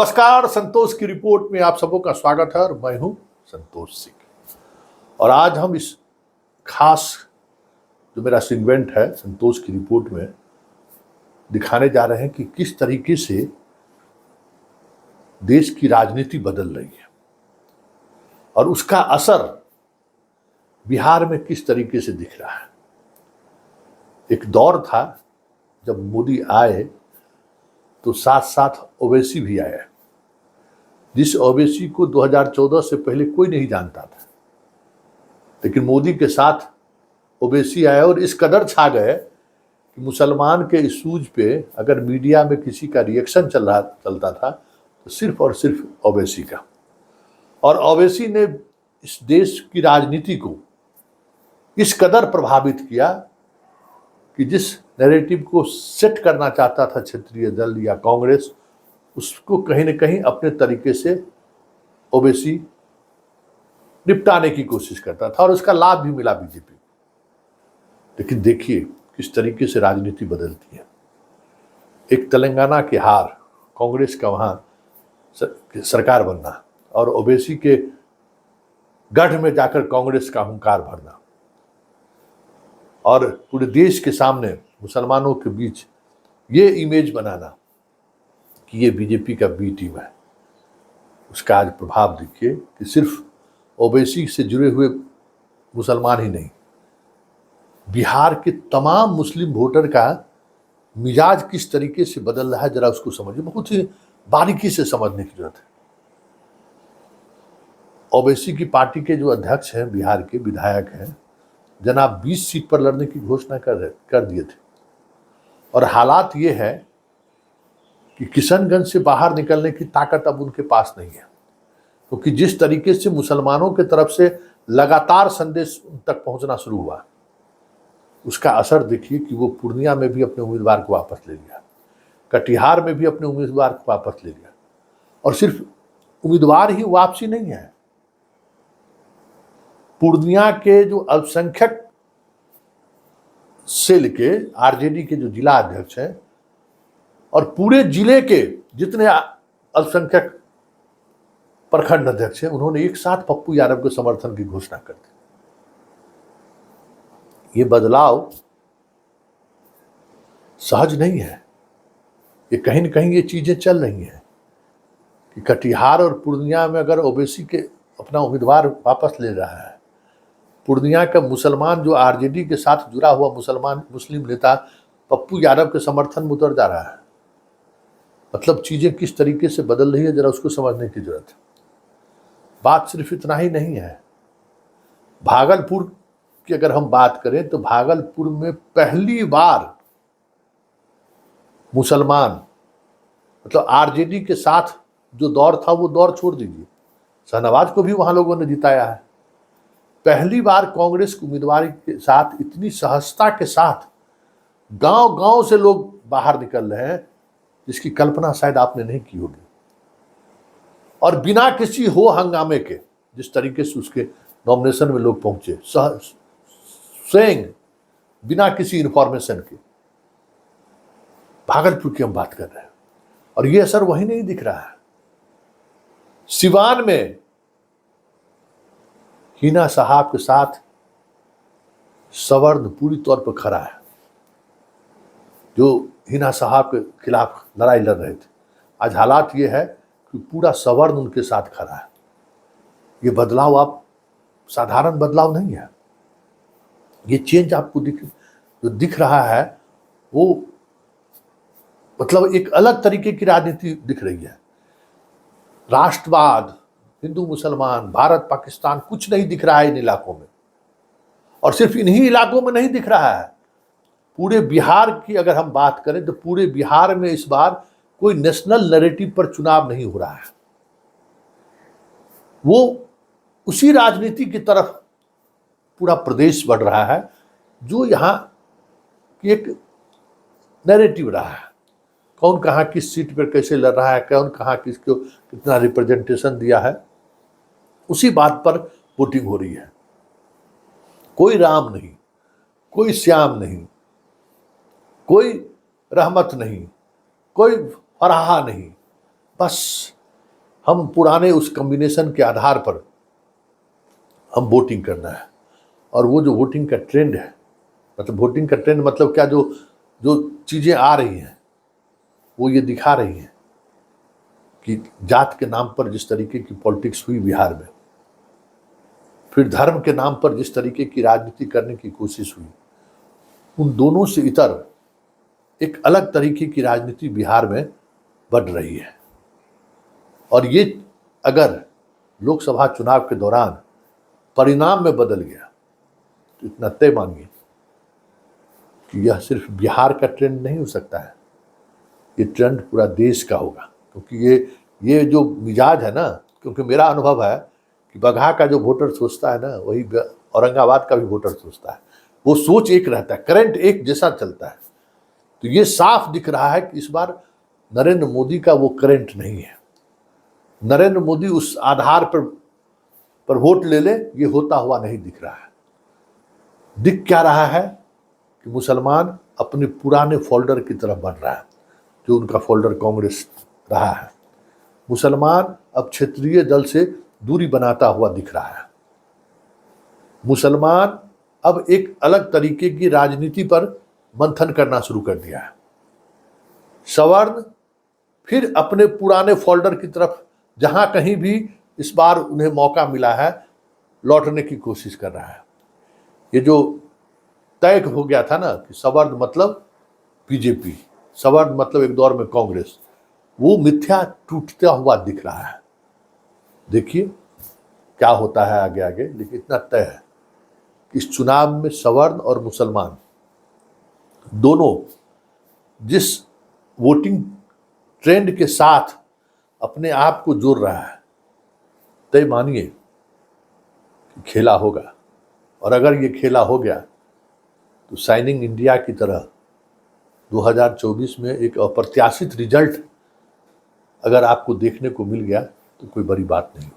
नमस्कार, संतोष की रिपोर्ट में आप सबों का स्वागत है और मैं हूं संतोष सिंह। और आज हम इस खास जो मेरा सेगमेंट है संतोष की रिपोर्ट में दिखाने जा रहे हैं कि किस तरीके से देश की राजनीति बदल रही है और उसका असर बिहार में किस तरीके से दिख रहा है। एक दौर था जब मोदी आए तो साथ साथ ओवैसी भी आया, जिस ओवैसी को 2014 से पहले कोई नहीं जानता था, लेकिन मोदी के साथ ओवैसी आया और इस कदर छा गए कि मुसलमान के इशूज पे अगर मीडिया में किसी का रिएक्शन चलता था तो सिर्फ और सिर्फ ओवैसी का। और ओवैसी ने इस देश की राजनीति को इस कदर प्रभावित किया कि जिस नैरेटिव को सेट करना चाहता था क्षेत्रीय दल या कांग्रेस, उसको कहीं न कहीं अपने तरीके से ओवैसी निपटाने की कोशिश करता था और उसका लाभ भी मिला बीजेपी को। लेकिन देखिए किस तरीके से राजनीति बदलती है। एक तेलंगाना की हार, कांग्रेस का वहाँ सरकार बनना और ओवैसी के गढ़ में जाकर कांग्रेस का हुंकार भरना और पूरे देश के सामने मुसलमानों के बीच ये इमेज बनाना कि ये बीजेपी का बी टीम है, उसका आज प्रभाव देखिए कि सिर्फ ओवैसी से जुड़े हुए मुसलमान ही नहीं, बिहार के तमाम मुस्लिम वोटर का मिजाज किस तरीके से बदल रहा है, जरा उसको समझिए। बहुत ही बारीकी से समझने की जरूरत है। ओवैसी की पार्टी के जो अध्यक्ष हैं, बिहार के विधायक हैं, जनाब 20 सीट पर लड़ने की घोषणा कर दिए थे और हालात ये है कि किशनगंज से बाहर निकलने की ताकत अब उनके पास नहीं है, क्योंकि जिस तरीके से मुसलमानों की तरफ से लगातार संदेश उन तक पहुंचना शुरू हुआ, उसका असर देखिए कि वो पूर्णिया में भी अपने उम्मीदवार को वापस ले लिया, कटिहार में भी अपने उम्मीदवार को वापस ले लिया। और सिर्फ उम्मीदवार ही वापसी नहीं है, पूर्णिया के जो अल्पसंख्यक सेल के आरजेडी के जो जिला अध्यक्ष हैं और पूरे जिले के जितने अल्पसंख्यक प्रखंड अध्यक्ष हैं, उन्होंने एक साथ पप्पू यादव के समर्थन की घोषणा कर दी। ये बदलाव सहज नहीं है, ये कहीं न कहीं ये चीजें चल रही हैं कि कटिहार और पूर्णिया में अगर ओवैसी के अपना उम्मीदवार वापस ले रहा है, पूर्णिया का मुसलमान जो आरजेडी के साथ जुड़ा हुआ मुस्लिम नेता पप्पू यादव के समर्थन में उतर जा रहा है, मतलब चीजें किस तरीके से बदल रही है, जरा उसको समझने की जरूरत है। बात सिर्फ इतना ही नहीं है। भागलपुर की अगर हम बात करें तो भागलपुर में पहली बार मुसलमान, मतलब आरजेडी के साथ जो दौर था वो दौर छोड़ दीजिए, शाहनवाज को भी वहां लोगों ने जिताया है। पहली बार कांग्रेस उम्मीदवार के साथ इतनी सहजता के साथ गांव गांव से लोग बाहर निकल रहे हैं, जिसकी कल्पना शायद आपने नहीं की होगी। और बिना किसी हो हंगामे के जिस तरीके से उसके नॉमिनेशन में लोग पहुंचे, स्वयं बिना किसी इंफॉर्मेशन के, भागलपुर की हम बात कर रहे हैं। और ये असर वहीं नहीं दिख रहा है। सिवान में हिना साहब के साथ सवर्ण पूरी तौर पर खड़ा है, जो हिना साहब के खिलाफ लड़ाई लड़ रहे थे। आज हालात ये है कि पूरा सवर्ण उनके साथ खड़ा है। ये बदलाव आप साधारण बदलाव नहीं है, ये चेंज आपको जो दिख रहा है वो मतलब एक अलग तरीके की राजनीति दिख रही है। राष्ट्रवाद, हिंदू मुसलमान, भारत पाकिस्तान कुछ नहीं दिख रहा है इन इलाकों में। और सिर्फ इन्हीं इलाकों में नहीं दिख रहा है, पूरे बिहार की अगर हम बात करें तो पूरे बिहार में इस बार कोई नेशनल नैरेटिव पर चुनाव नहीं हो रहा है। वो उसी राजनीति की तरफ पूरा प्रदेश बढ़ रहा है जो यहाँ की एक नैरेटिव रहा है। कौन कहाँ किस सीट पर कैसे लड़ रहा है, कौन कहाँ किसको कितना रिप्रेजेंटेशन दिया है, उसी बात पर वोटिंग हो रही है। कोई राम नहीं, कोई श्याम नहीं, कोई रहमत नहीं, कोई फराहा नहीं, बस हम पुराने उस कॉम्बिनेशन के आधार पर हम वोटिंग करना है। और वो जो वोटिंग का ट्रेंड है, मतलब वोटिंग का ट्रेंड मतलब क्या, जो जो चीज़ें आ रही हैं वो ये दिखा रही हैं कि जात के नाम पर जिस तरीके की पॉलिटिक्स हुई बिहार में, फिर धर्म के नाम पर जिस तरीके की राजनीति करने की कोशिश हुई, उन दोनों से इतर एक अलग तरीके की राजनीति बिहार में बढ़ रही है। और ये अगर लोकसभा चुनाव के दौरान परिणाम में बदल गया तो इतना तय मानिए कि यह सिर्फ बिहार का ट्रेंड नहीं हो सकता है, ये ट्रेंड पूरा देश का होगा। क्योंकि ये जो मिजाज है ना, क्योंकि मेरा अनुभव है कि बगहा का जो वोटर सोचता है ना, वही औरंगाबाद का भी वोटर सोचता है। वो सोच एक रहता है, करंट एक जैसा चलता है। तो ये साफ दिख रहा है कि इस बार नरेंद्र मोदी का वो करंट नहीं है। नरेंद्र मोदी उस आधार पर वोट ले ले, ये होता हुआ नहीं दिख रहा है। दिख क्या रहा है कि मुसलमान अपने पुराने फोल्डर की तरफ बढ़ रहा है, जो उनका फोल्डर कांग्रेस रहा है। मुसलमान अब क्षेत्रीय दल से दूरी बनाता हुआ दिख रहा है। मुसलमान अब एक अलग तरीके की राजनीति पर मंथन करना शुरू कर दिया है। सवर्ण फिर अपने पुराने फोल्डर की तरफ, जहां कहीं भी इस बार उन्हें मौका मिला है, लौटने की कोशिश कर रहा है। ये जो तय हो गया था ना कि सवर्ण मतलब बीजेपी, सवर्ण मतलब एक दौर में कांग्रेस, वो मिथ्या टूटता हुआ दिख रहा है। देखिए क्या होता है आगे आगे, लेकिन इतना तय है कि इस चुनाव में सवर्ण और मुसलमान दोनों जिस वोटिंग ट्रेंड के साथ अपने आप को जोड़ रहा है, तय मानिए कि खेला होगा। और अगर ये खेला हो गया तो शाइनिंग इंडिया की तरह 2024 में एक अप्रत्याशित रिजल्ट अगर आपको देखने को मिल गया तो कोई बड़ी बात नहीं।